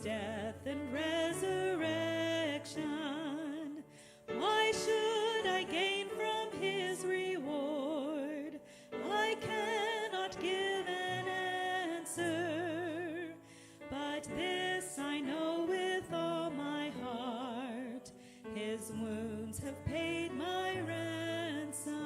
death and resurrection. Why should I gain from his reward? I cannot give an answer, but this I know with all my heart, his wounds have paid my ransom.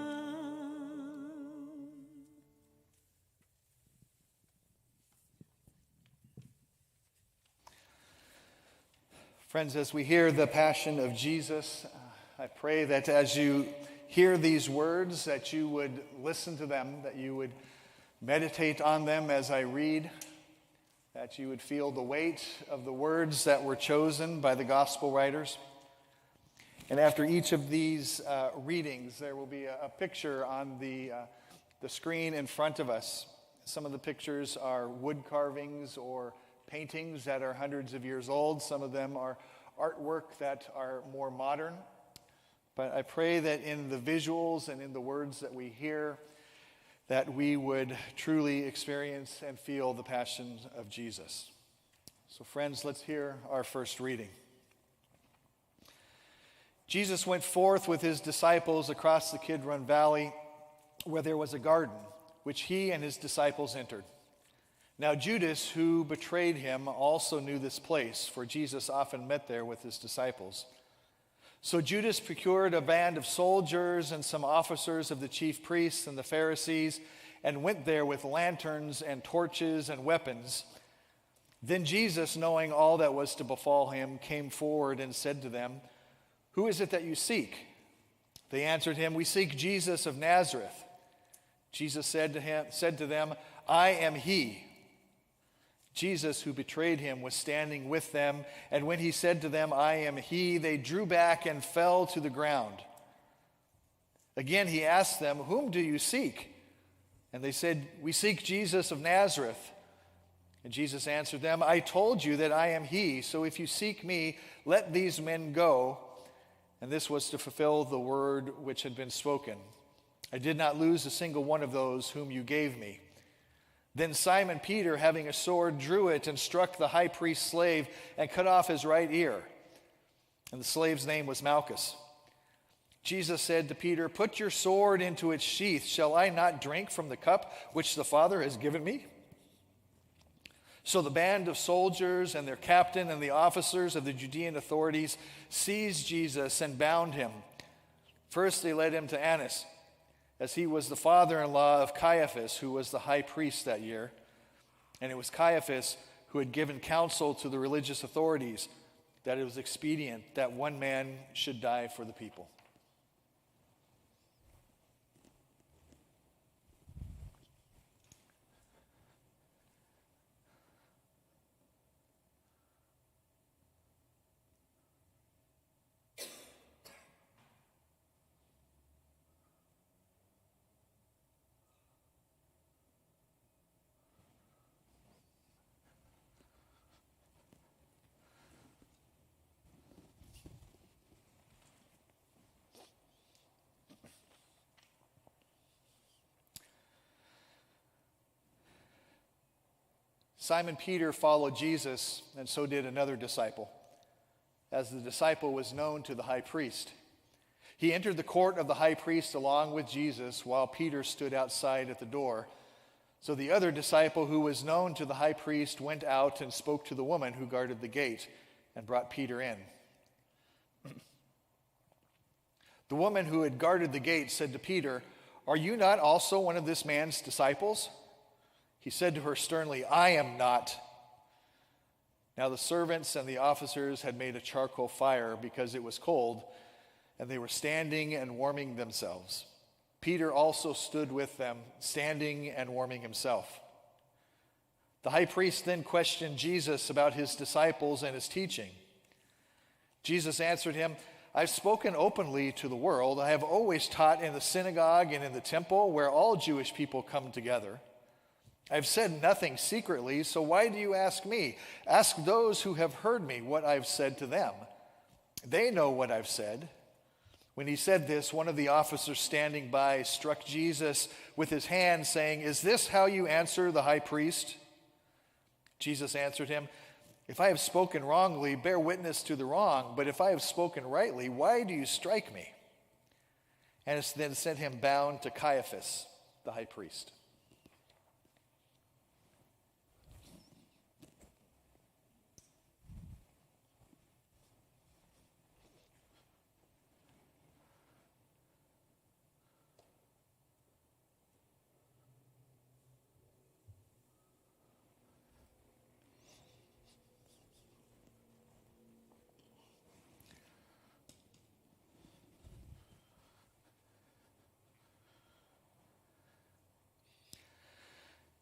Friends, as we hear the Passion of Jesus, I pray that as you hear these words, that you would listen to them, that you would meditate on them as I read, that you would feel the weight of the words that were chosen by the gospel writers. And after each of these readings, there will be a picture on the screen in front of us. Some of the pictures are wood carvings or paintings that are hundreds of years old. Some of them are artwork that are more modern. But I pray that in the visuals and in the words that we hear, that we would truly experience and feel the passion of Jesus. So friends, let's hear our first reading. Jesus went forth with his disciples across the Kidron Valley, where there was a garden, which he and his disciples entered. Now Judas, who betrayed him, also knew this place, for Jesus often met there with his disciples. So Judas procured a band of soldiers and some officers of the chief priests and the Pharisees, and went there with lanterns and torches and weapons. Then Jesus, knowing all that was to befall him, came forward and said to them, "Who is it that you seek?" They answered him, "We seek Jesus of Nazareth." Jesus said to them, "I am he." Jesus, who betrayed him, was standing with them, and when he said to them, "I am he," they drew back and fell to the ground. Again he asked them, "Whom do you seek?" And they said, "We seek Jesus of Nazareth." And Jesus answered them, "I told you that I am he, so if you seek me, let these men go." And this was to fulfill the word which had been spoken. "I did not lose a single one of those whom you gave me." Then Simon Peter, having a sword, drew it and struck the high priest's slave and cut off his right ear. And the slave's name was Malchus. Jesus said to Peter, "Put your sword into its sheath. Shall I not drink from the cup which the Father has given me?" So the band of soldiers and their captain and the officers of the Judean authorities seized Jesus and bound him. First they led him to Annas, as he was the father-in-law of Caiaphas, who was the high priest that year. And it was Caiaphas who had given counsel to the religious authorities that it was expedient that one man should die for the people. Simon Peter followed Jesus, and so did another disciple, as the disciple was known to the high priest. He entered the court of the high priest along with Jesus, while Peter stood outside at the door. So the other disciple, who was known to the high priest, went out and spoke to the woman who guarded the gate and brought Peter in. The woman who had guarded the gate said to Peter, "Are you not also one of this man's disciples?" He said to her sternly, "I am not." Now the servants and the officers had made a charcoal fire because it was cold, and they were standing and warming themselves. Peter also stood with them, standing and warming himself. The high priest then questioned Jesus about his disciples and his teaching. Jesus answered him, "I've spoken openly to the world. I have always taught in the synagogue and in the temple, where all Jewish people come together. I've said nothing secretly, so why do you ask me? Ask those who have heard me what I've said to them. They know what I've said." When he said this, one of the officers standing by struck Jesus with his hand, saying, "Is this how you answer the high priest?" Jesus answered him, If I have spoken wrongly, bear witness to the wrong. But if I have spoken rightly, why do you strike me?" And then sent him bound to Caiaphas, the high priest.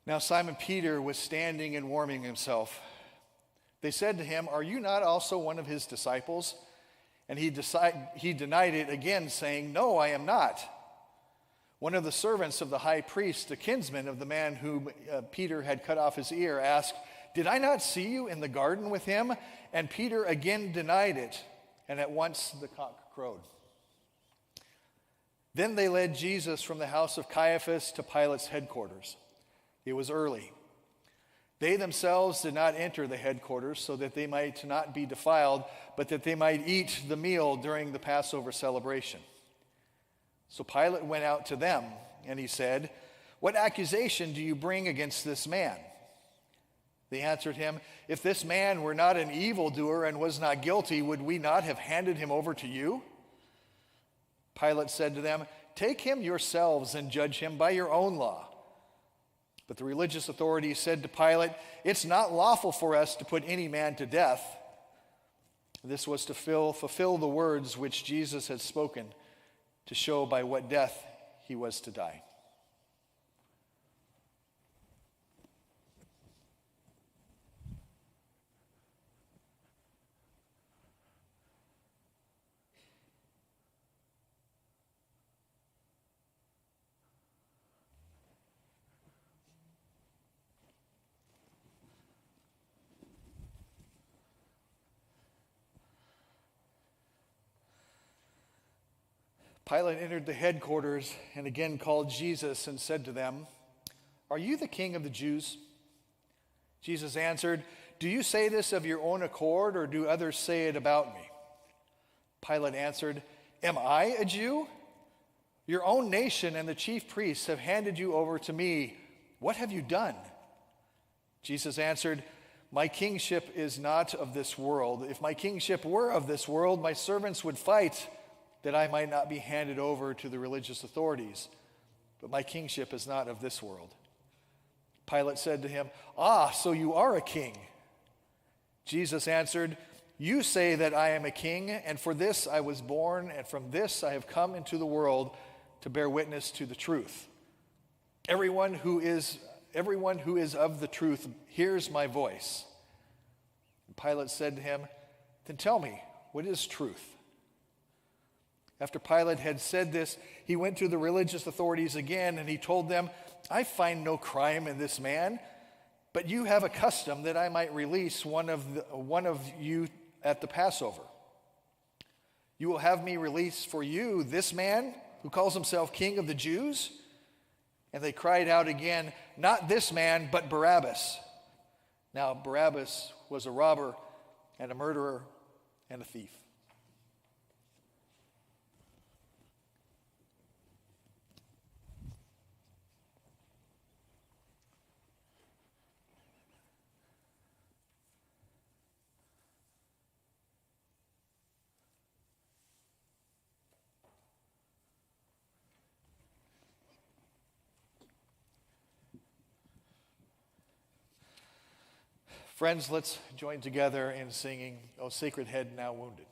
Now Simon Peter was standing and warming himself. They said to him, "Are you not also one of his disciples?" And he denied it again, saying, "No, I am not." One of the servants of the high priest, a kinsman of the man whom Peter had cut off his ear, asked, "Did I not see you in the garden with him?" And Peter again denied it, and at once the cock crowed. Then they led Jesus from the house of Caiaphas to Pilate's headquarters. It was early. They themselves did not enter the headquarters so that they might not be defiled, but that they might eat the meal during the Passover celebration. So Pilate went out to them, and he said, "What accusation do you bring against this man?" They answered him, "If this man were not an evildoer and was not guilty, would we not have handed him over to you?" Pilate said to them, "Take him yourselves and judge him by your own law." But the religious authorities said to Pilate, "It's not lawful for us to put any man to death." This was to fulfill the words which Jesus had spoken, to show by what death he was to die. Pilate entered the headquarters and again called Jesus and said to them, "Are you the king of the Jews?" Jesus answered, "Do you say this of your own accord, or do others say it about me?" Pilate answered, "Am I a Jew? Your own nation and the chief priests have handed you over to me. What have you done?" Jesus answered, "My kingship is not of this world. If my kingship were of this world, my servants would fight that I might not be handed over to the religious authorities. But my kingship is not of this world." Pilate said to him, So you are a king." Jesus answered, "You say that I am a king, and for this I was born, and from this I have come into the world to bear witness to the truth. Everyone who is of the truth hears my voice." And Pilate said to him, "Then tell me, what is truth?" After Pilate had said this, he went to the religious authorities again, and he told them, "I find no crime in this man, but you have a custom that I might release one of you at the Passover. You will have me release for you this man who calls himself King of the Jews?" And they cried out again, "Not this man, but Barabbas." Now Barabbas was a robber and a murderer and a thief. Friends, let's join together in singing, "O Sacred Head Now Wounded."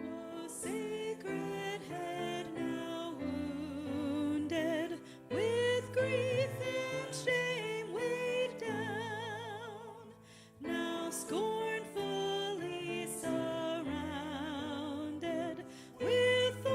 O sacred head now wounded, with grief and shame weighed down, now scornfully surrounded with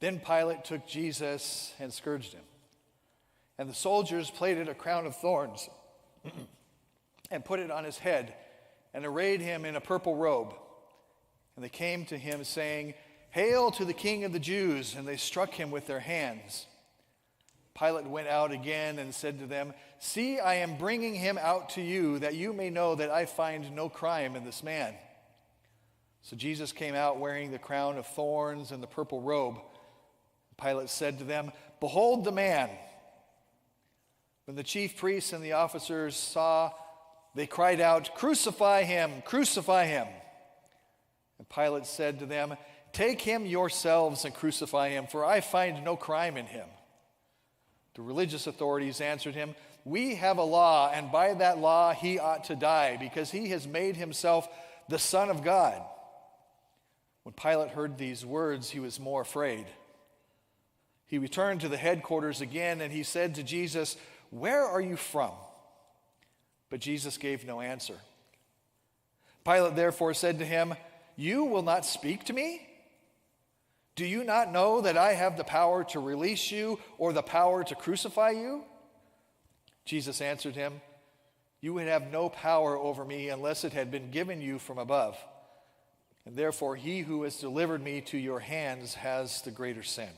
Then Pilate took Jesus and scourged him. And the soldiers plaited a crown of thorns and put it on his head and arrayed him in a purple robe. And they came to him saying, "Hail to the King of the Jews!" And they struck him with their hands. Pilate went out again and said to them, "See, I am bringing him out to you, that you may know that I find no crime in this man." So Jesus came out wearing the crown of thorns and the purple robe. Pilate said to them, "Behold the man." When the chief priests and the officers saw, they cried out, "Crucify him! Crucify him!" And Pilate said to them, "Take him yourselves and crucify him, for I find no crime in him." The religious authorities answered him, "We have a law, and by that law he ought to die, because he has made himself the Son of God." When Pilate heard these words, he was more afraid. He returned to the headquarters again, and he said to Jesus, "Where are you from?" But Jesus gave no answer. Pilate therefore said to him, "You will not speak to me? Do you not know that I have the power to release you or the power to crucify you?" Jesus answered him, "You would have no power over me unless it had been given you from above. And therefore he who has delivered me to your hands has the greater sin."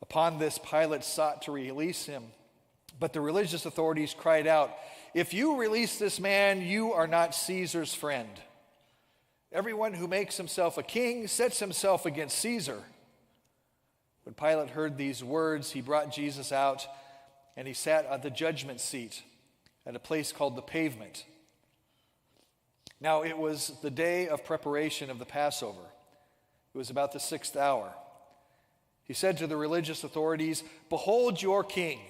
Upon this, Pilate sought to release him, but the religious authorities cried out, "If you release this man, you are not Caesar's friend. Everyone who makes himself a king sets himself against Caesar." When Pilate heard these words, he brought Jesus out, and he sat at the judgment seat at a place called the Pavement. Now it was the day of preparation of the Passover. It was about the 6th hour. He said to the religious authorities, "Behold your king."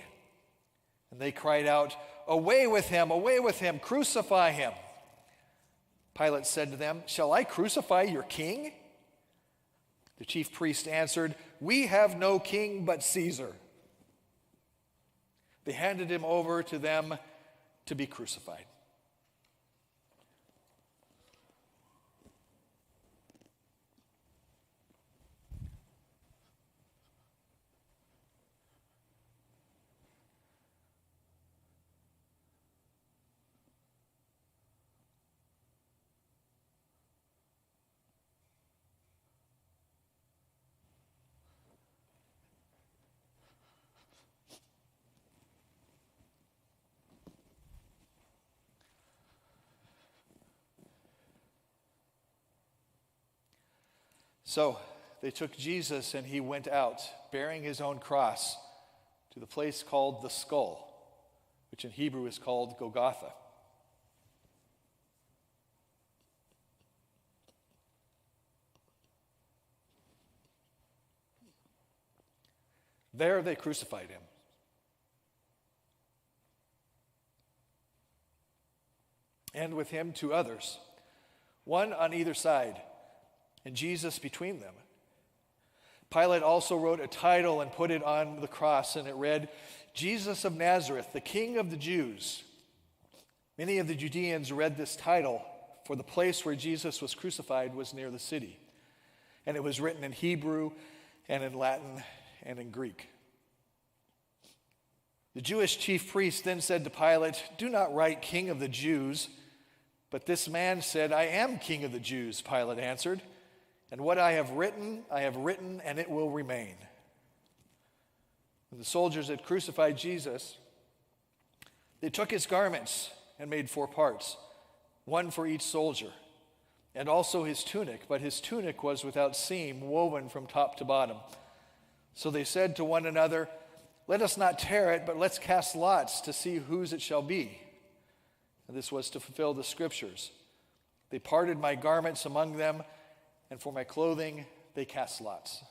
And they cried out, away with him, crucify him." Pilate said to them, "Shall I crucify your king?" The chief priest answered, "We have no king but Caesar." They handed him over to them to be crucified. So they took Jesus, and he went out, bearing his own cross, to the place called the Skull, which in Hebrew is called Golgotha. There they crucified him. And with him 2 others, one on either side, and Jesus between them. Pilate also wrote a title and put it on the cross, and it read, "Jesus of Nazareth, the King of the Jews." Many of the Judeans read this title, for the place where Jesus was crucified was near the city, and it was written in Hebrew and in Latin and in Greek. The Jewish chief priest then said to Pilate, "Do not write King of the Jews." But this man said, "I am King of the Jews," Pilate answered. "And what I have written, and it will remain." When the soldiers had crucified Jesus, they took his garments and made 4 parts, one for each soldier, and also his tunic, but his tunic was without seam, woven from top to bottom. So they said to one another, "Let us not tear it, but let's cast lots to see whose it shall be." And this was to fulfill the scriptures. "They parted my garments among them, and for my clothing they cast lots."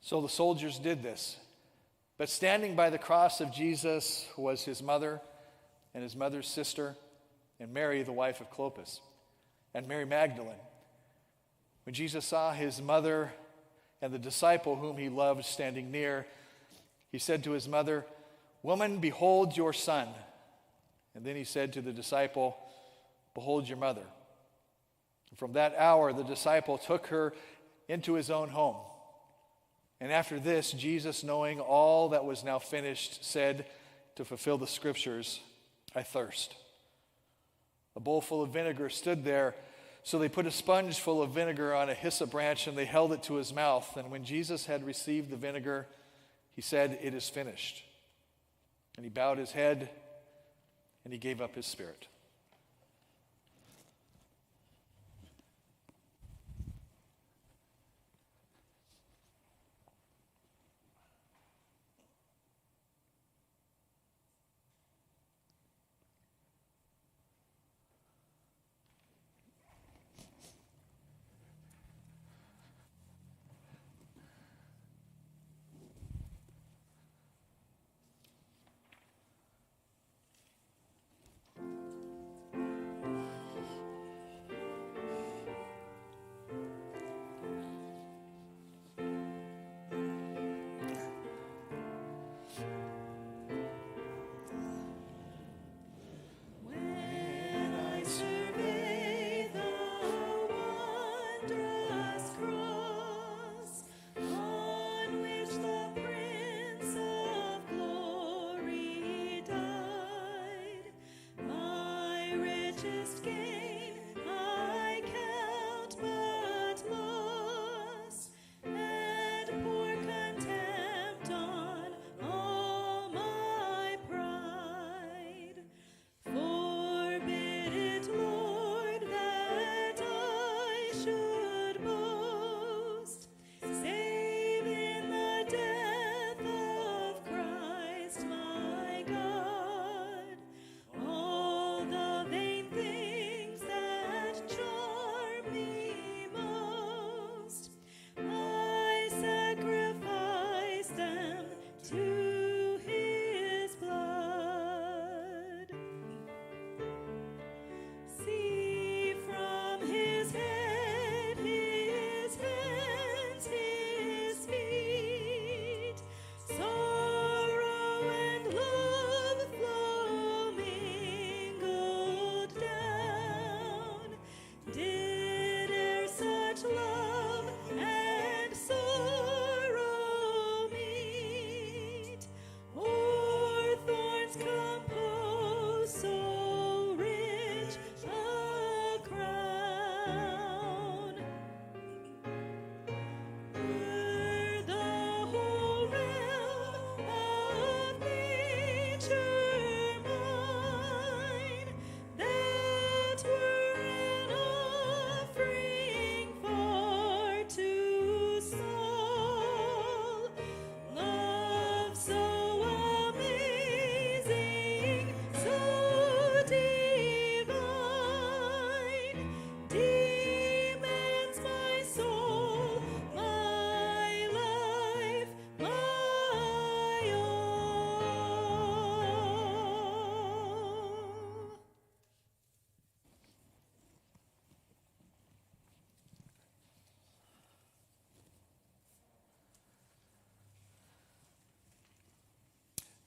So the soldiers did this. But standing by the cross of Jesus was his mother and his mother's sister and Mary, the wife of Clopas, and Mary Magdalene. When Jesus saw his mother and the disciple whom he loved standing near, he said to his mother, "Woman, behold your son." And then he said to the disciple, "Behold your mother." And from that hour, the disciple took her into his own home. And after this, Jesus, knowing all that was now finished, said, to fulfill the scriptures, "I thirst." A bowl full of vinegar stood there, so they put a sponge full of vinegar on a hyssop branch, and they held it to his mouth. And when Jesus had received the vinegar, he said, "It is finished." And he bowed his head, and he gave up his spirit.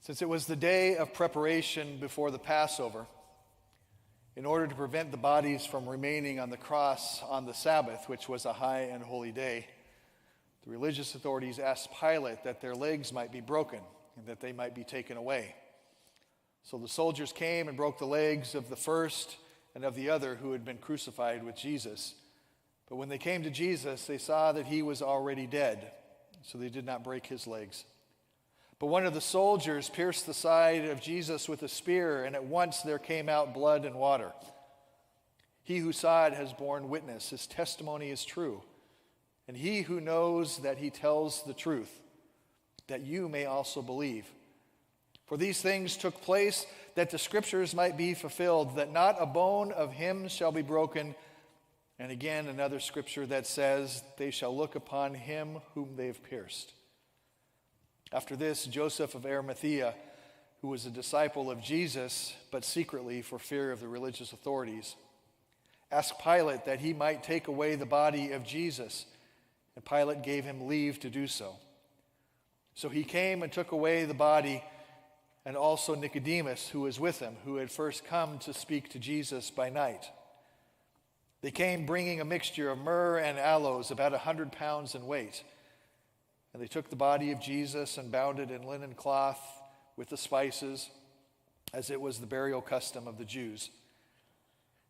Since it was the day of preparation before the Passover, in order to prevent the bodies from remaining on the cross on the Sabbath, which was a high and holy day, the religious authorities asked Pilate that their legs might be broken and that they might be taken away. So the soldiers came and broke the legs of the first and of the other who had been crucified with Jesus. But when they came to Jesus, they saw that he was already dead, so they did not break his legs. But one of the soldiers pierced the side of Jesus with a spear, and at once there came out blood and water. He who saw it has borne witness. His testimony is true. And he who knows that he tells the truth, that you may also believe. For these things took place that the scriptures might be fulfilled, that not a bone of him shall be broken. And again, another scripture that says, they shall look upon him whom they have pierced. After this, Joseph of Arimathea, who was a disciple of Jesus, but secretly for fear of the religious authorities, asked Pilate that he might take away the body of Jesus, and Pilate gave him leave to do so. So he came and took away the body, and also Nicodemus, who was with him, who had first come to speak to Jesus by night. They came bringing a mixture of myrrh and aloes, about 100 pounds in weight. And they took the body of Jesus and bound it in linen cloth with the spices, as it was the burial custom of the Jews.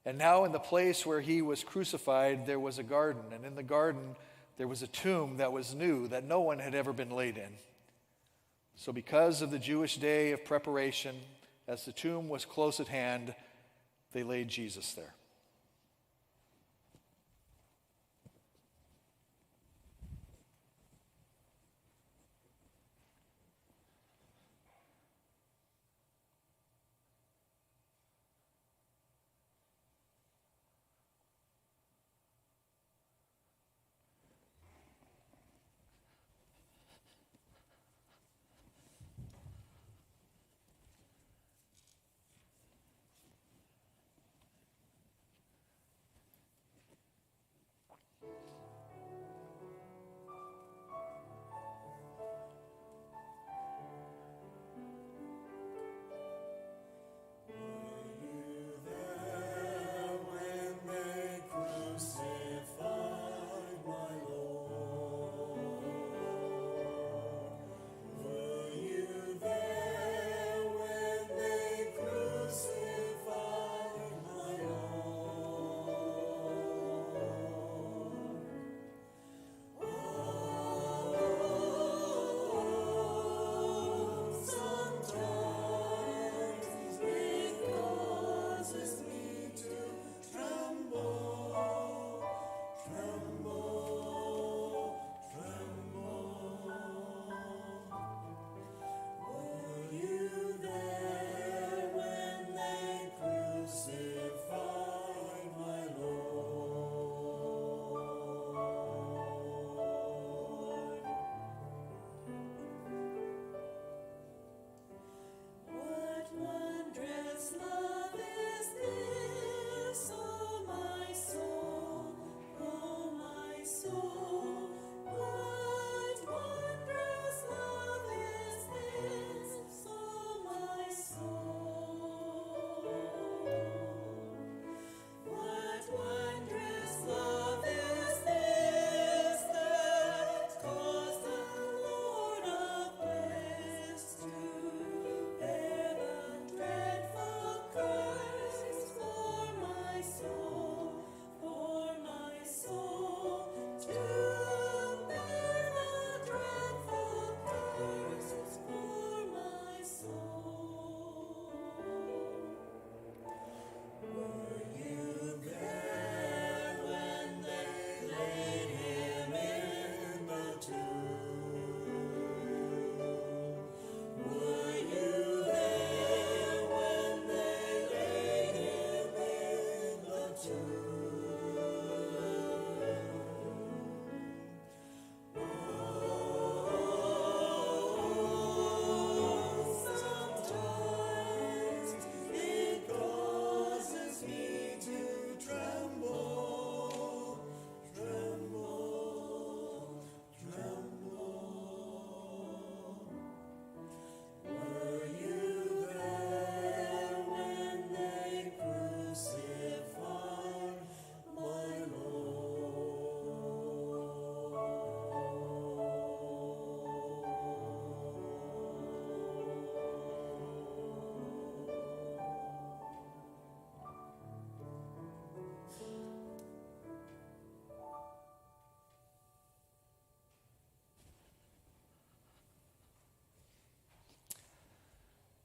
And now in the place where he was crucified, there was a garden, and in the garden there was a tomb that was new, that no one had ever been laid in. So because of the Jewish day of preparation, as the tomb was close at hand, they laid Jesus there.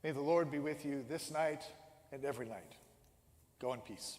May the Lord be with you this night and every night. Go in peace.